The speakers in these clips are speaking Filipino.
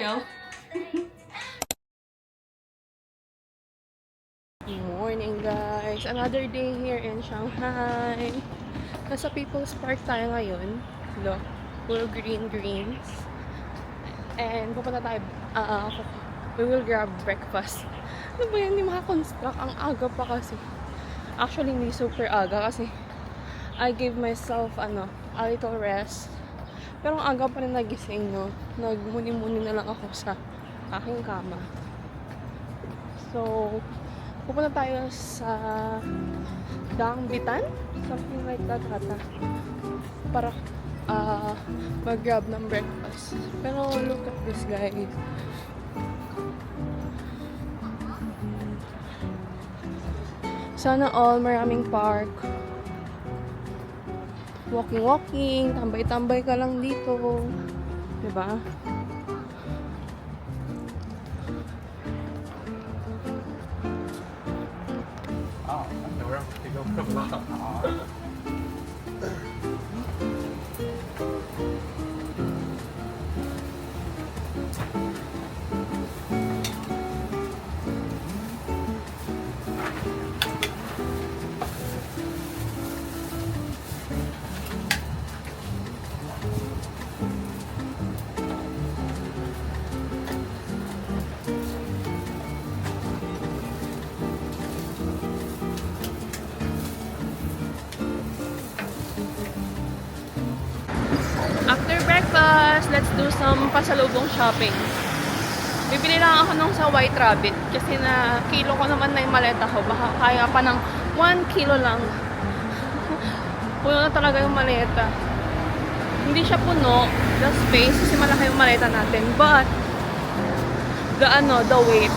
tayo. Good morning guys! Another day here in Shanghai. Nasa People's Park tayo ngayon. Look, puro greens. And pupunta tayo, we will grab breakfast. Ano ba yan? Hindi makakonstruct. Ang aga pa kasi. Actually, hindi super aga kasi I gave myself, a little rest. Pero ang aga pa rin nagising, no? Nagmuni-muni na lang ako sa aking kama. So, pupunta tayo sa Dangbitan? Something like that, hata. Para mag-grab ng breakfast. Pero look at this, guys. Sana all maraming park. Walking, tambay-tambay ka lang dito. Diba? After breakfast, let's do some pasalubong shopping. Bibili lang ako nung sa White Rabbit kasi na kilo ko naman na yung maleta ko. Baka kaya pa ng 1 kilo lang. Puno na talaga yung maleta. Hindi siya puno, the space, kasi malaki yung maleta natin. But, the weight.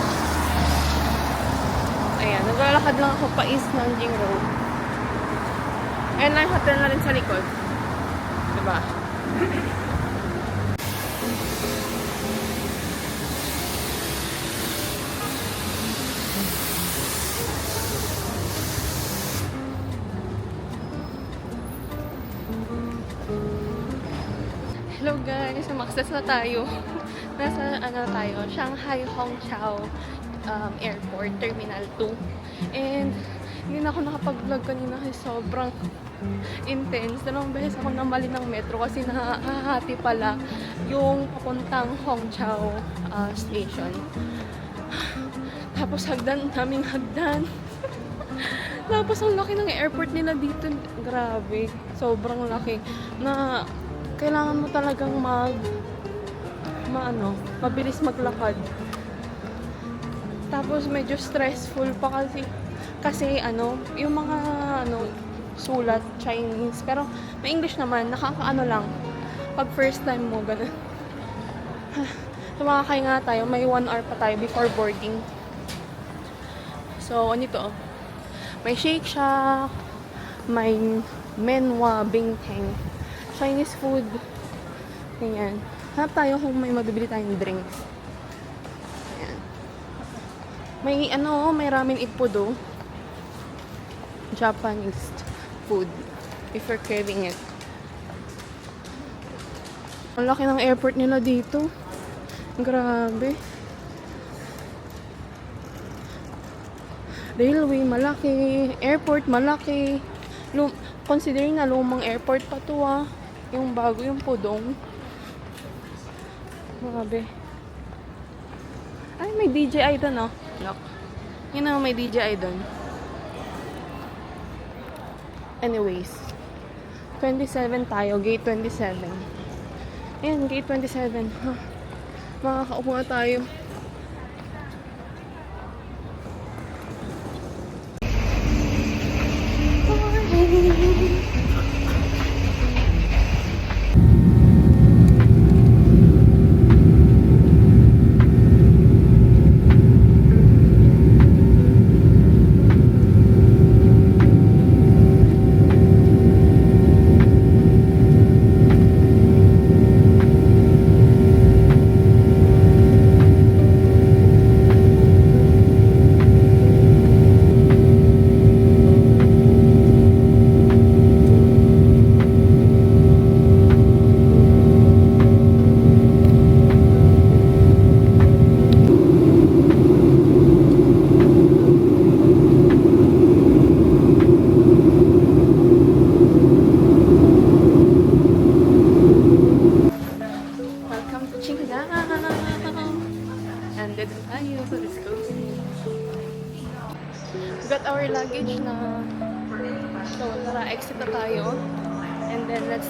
Ayan, naglalakad lang ako pa East Nanjing Road. And may hotel na rin sa likod. Diba? Hello guys, sumakses na tayo. Nasa tayo, Shanghai Hongqiao Airport, Terminal 2. And hindi na ako nakapag-vlog kanina kasi sobrang intense. Dalawang beses ako namali ng metro kasi nakahati pala yung papuntang Hongqiao station. Tapos daming hagdan. Tapos ang laki ng airport nila dito. Grabe. Sobrang laki. Na kailangan mo talagang mabilis maglakad. Tapos medyo stressful pa kasi yung mga sulat Chinese, pero may English naman, nakakaano lang pag first time mo ganun. Tumakakay nga tayo, may 1 hour pa tayo before boarding. So to? May Shake Shack, may Menwa Bingteng, Chinese food. Ganyan. Hanap tayo kung may mabibili tayong drinks. Ayan. May ramen ippudo. Japanese food. If you're craving it. Ang laki ng airport nila dito. Grabe. Railway, malaki. Airport, malaki. Considering na lumang airport pa to yung bago yung Pudong. Grabe. Ay, may DJI doon Look. May DJI doon. Anyways. 27 tayo. Gate 27. Ayan, gate 27. Makakaupo na tayo.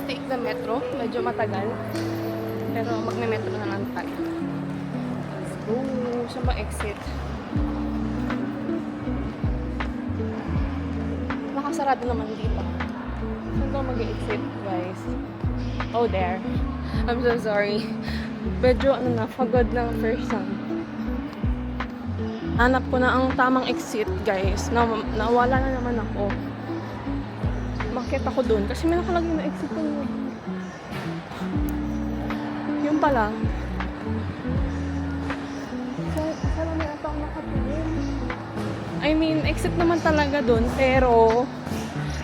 take the metro. Medyo matagal. Pero magme-metro na lang tayo. Let's go. Saan ba exit? Nakasarado naman dito. Saan ko mag-exit, guys? Oh, there. I'm so sorry. Medyo pagod ng first time. Hanap ko na ang tamang exit, guys. Nawala na naman ako. Bakit ako dun? Kasi may nakalagay na exit ko. Yung pala. Saan may ata ako nakatingin? I mean, exit naman talaga dun. Pero,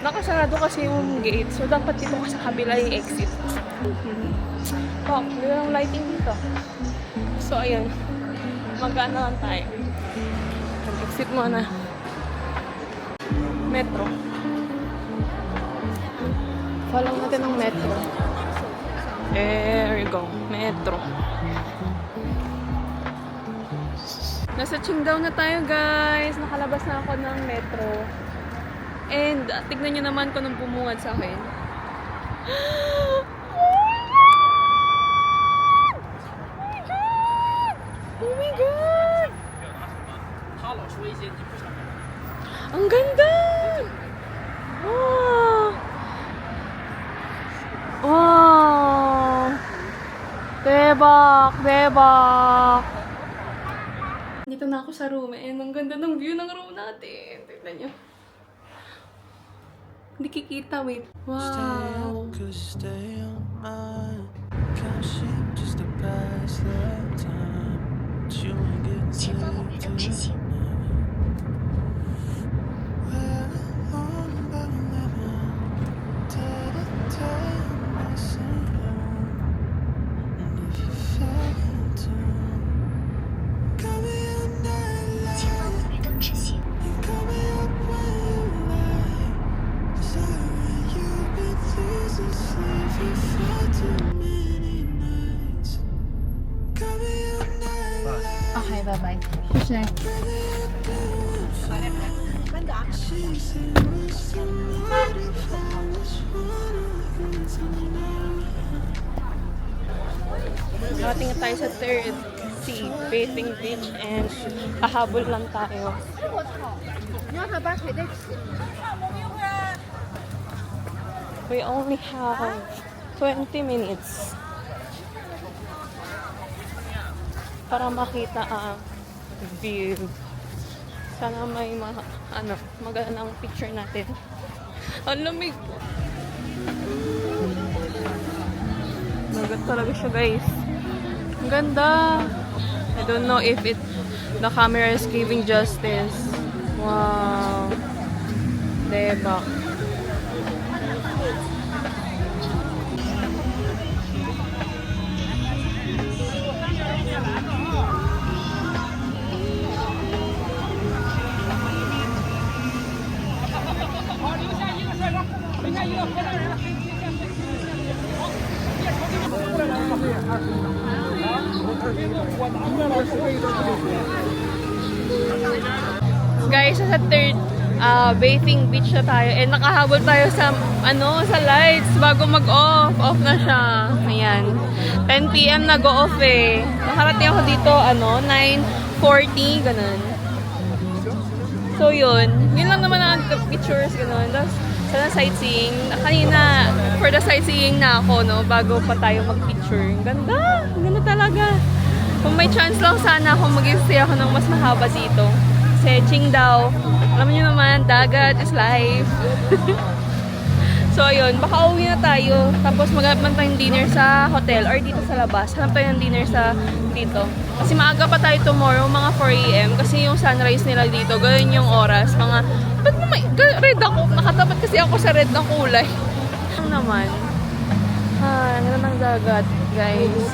nakasarado kasi yung gate. So, dapat dito ka sa kabila yung exit. Oh, yung lighting dito. So, ayun. Mag-ano lang tayo. Exit muna. Metro. Follow natin ang metro. There we go. Metro. Nasa Qingdao na tayo, guys. Nakalabas na ako ng metro. And, tignan nyo naman kung anong bumungad sa akin. Oh my God! Ang ganda! Wow! Wow! Debak! Debak! Dito na ako sa room. And ang ganda ng view ng room natin. Tignan nyo. Hindi kikita, wait. Wow! Okay, bye-bye. Sure. Nakating na tayo sa third sea, bathing beach, and kahabol lang tayo. We only have 20 minutes para makita ang view. Sana may magandang picture natin. Ang lamig. Nagat talaga siya, guys. Ang ganda. I don't know if the camera is giving justice. Wow. Diba? Guys, sa third bathing beach na tayo. And nakahabol tayo sa sa lights bago mag-off. Off na siya. Ayan. 10 PM nag-off eh. Nakarating ako dito 9:40 ganun. So yun lang naman ang pictures ganun. Tapos sana sightseeing. Kanina for the sightseeing na ako bago pa tayo mag-picture. Ganda. Ganda talaga. Kung may chance lang sana ako mag-stay ako ng mas mahaba dito. Kasi Qingdao, alam niyo naman, dagat is life. So, ayun, baka uwi na tayo. Tapos maghanap man tayong dinner sa hotel or dito sa labas. Hanap tayo ng dinner sa dito. Kasi maaga pa tayo tomorrow, mga 4 AM. Kasi yung sunrise nila dito, ganun yung oras. Ba't mo may red ako? Nakatapat kasi ako sa red na kulay. Ang naman. Ang ganda ng dagat, guys.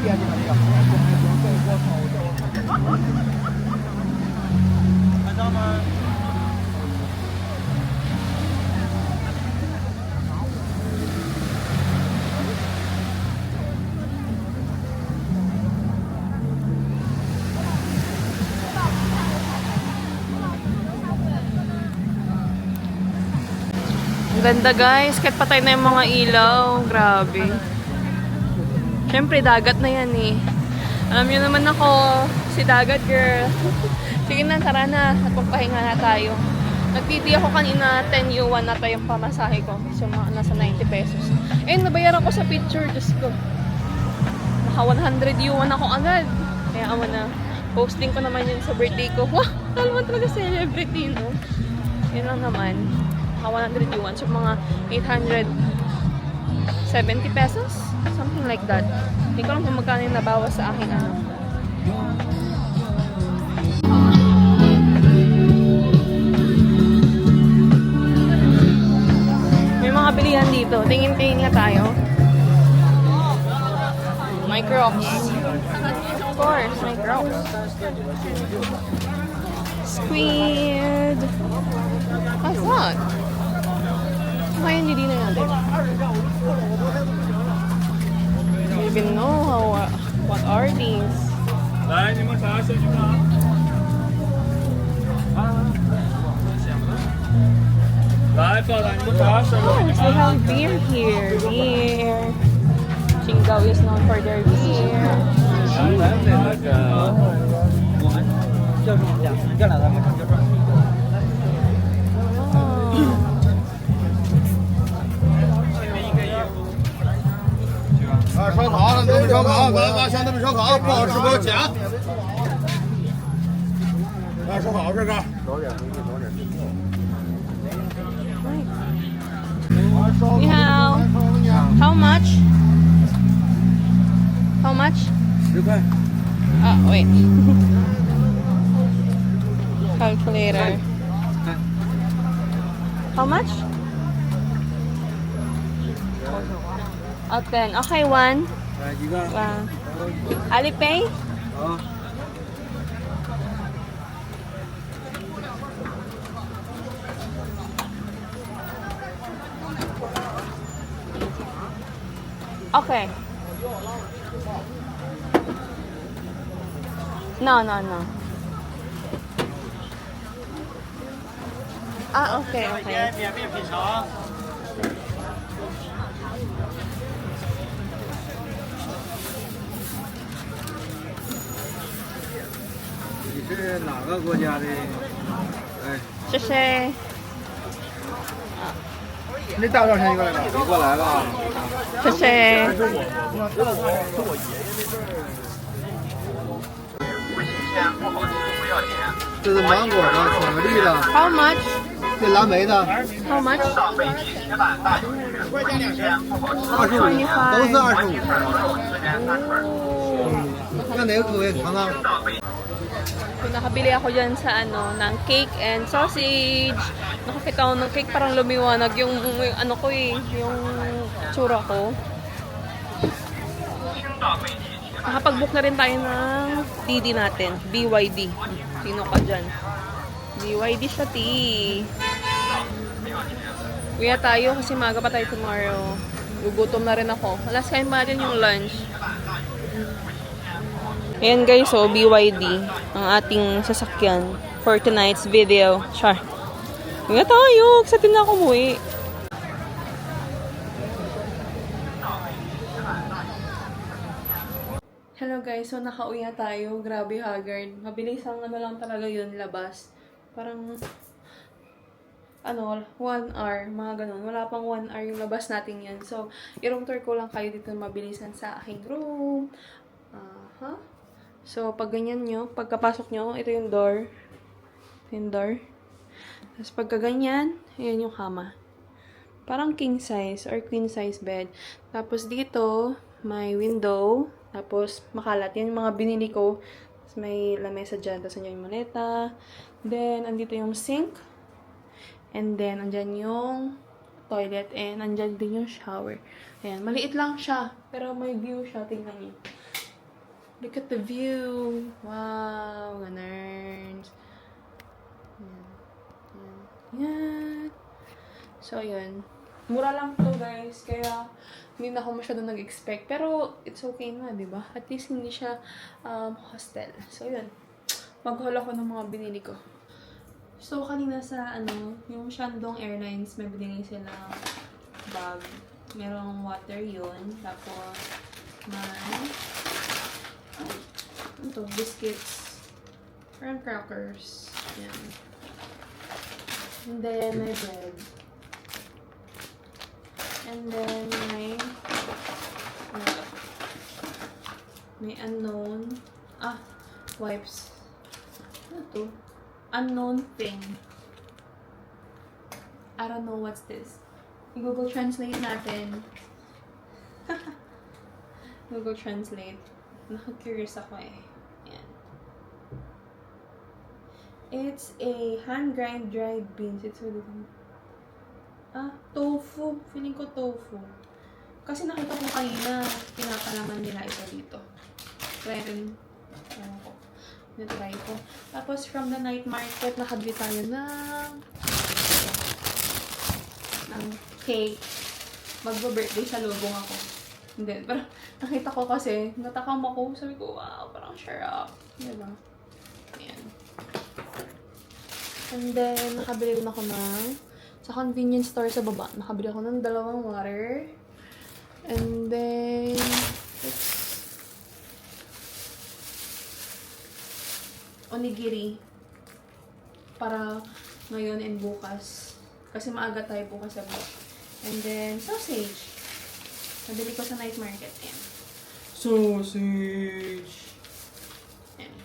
Ang Ganda guys, kahit patay na yung mga ilaw. Grabe. Siyempre, dagat na yan eh. Alam niyo naman ako, si dagat girl. Sige na, tara na. At magpahinga na tayo. Nagtiti ako kanina, 10 yuan na tayo yung pamasahe ko. So, mga nasa 90 pesos. Eh, nabayaran ko sa picture. Diyos ko. Naka 100 yuan ako agad. Kaya awa na. Posting ko naman yun sa birthday ko. Wah! Talaman talaga celebrity, no? Yun lang naman. Naka 100 yuan. So, mga 870 pesos? Something like that. Hindi ko lang kung magkano yung nabawas sa aking ano. May mga bilihan dito. Tingin-tingin nga tayo. My Crocs. Of course, my Crocs. Squid. What's that? Kaya hindi na natin. I don't even know what are these. 来，你们啥小熊猫？来，报答你们啥小 Oh, 熊 they 猫？ have beer here. Beer. Qingdao is known for their beer. 那个，我们叫什么讲？叫哪个？叫什么？ 啊，烧烤，东北烧烤，八香东北烧烤，不好吃给我剪。啊，烧烤这个。你好。How much? How much? 10块。 Wait. Calculator. How much? 10. Okay, one. 来一个。 Alipay? 啊。 Okay. No. Okay. 免费品尝。你是哪个国家的？哎，谢谢。你大多少钱一个来着？一个来吧。谢谢。这是芒果的，巧克力的， How much? 这蓝莓的， How much? 25，都是25。要哪个口味尝尝？ Kung nakabili ako dyan sa ng cake and sausage. Nakakita ko ng cake, parang lumiwanag yung ano ko yung tsura ko. Nakapag-book na rin tayo ng DD natin. BYD. Sino ka dyan? BYD siya, T. Kuya tayo kasi maaga pa tayo tomorrow. Gugutom na rin ako. Last time pa natin yung lunch. Ayan guys, so BYD ang ating sasakyan for tonight's video. Char. Nga tayo, excited na ako umuwi. Hello guys, so nakauwi na tayo. Grabe haggard. Mabilis ang ano lang talaga yun, labas. Parang 1 hour, mga ganun. Wala pang 1 hour yung labas natin yan. So, i-room tour ko lang kayo dito mabilisan sa aking room. So, pag ganyan nyo, pagkapasok nyo, ito yung door. Ito yung door. Tapos pagka ganyan, ayan yung kama. Parang king size or queen size bed. Tapos dito, may window. Tapos makalat. Yan yung mga binili ko. Tapos may lamesa dyan. Tapos andyan yung maleta. Then, andito yung sink. And then, andyan yung toilet. And andyan din yung shower. Ayan, maliit lang siya. Pero may view siya. Tingnan niyo. Look at the view. Wow, ganarns. Yan. So, yun. Mura lang to guys. Kaya, hindi na ako masyado nag-expect. Pero, it's okay na, di ba? At least, hindi siya hostel. So, yun. Mag-haul ako ng mga binili ko. So, kanina sa, yung Shandong Airlines, may binigay silang bag. Merong water yun. Tapos, may, ano to, biscuits. Parang crackers. Yan. And then, may bread. And then, may unknown, wipes. Ano to? Unknown thing. I don't know what's this. I-Google Translate natin. Google Translate. Naka-curious ako eh. Ayan. It's a hand-grind dried beans. It's really tofu. Feeling ko tofu. Kasi nakita ko kanina, pinapalaman nila ito dito. Try rin. Ewan ko. Na-try ko. Tapos, from the night market, nakabili tayo ng cake. Magbo-birthday sa lubong ako. Hindi. Pero, nakita ko kasi, natakam ako. Sabi ko, wow, parang sarap. Diba? Ayan. And then, nakabili rin ako sa convenience store sa baba. Nakabili ako ng 2 water. And then, onigiri. Para ngayon and bukas. Kasi maaga tayo bukas sa bukas. And then, sausage. Nabili ko sa night market. Ayan. Sausage! Ayan.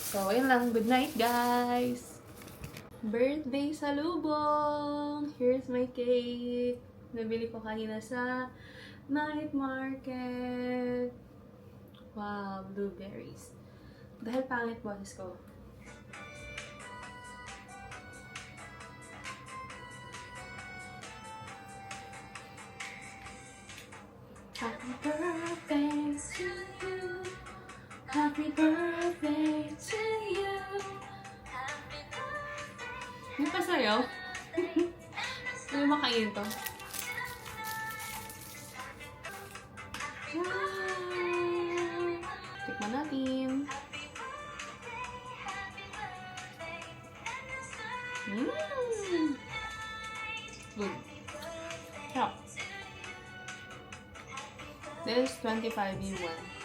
So, yun lang. Good night, guys! Birthday salubong! Here's my cake. Nabili ko kanina sa night market. Wow, blueberries. Dahil pangit boses ko. Happy birthday to you. Happy birthday to you. Hindi pa sayo? Hindi makain to. Tikman natin. Good. Sarap. This is 25 yuan.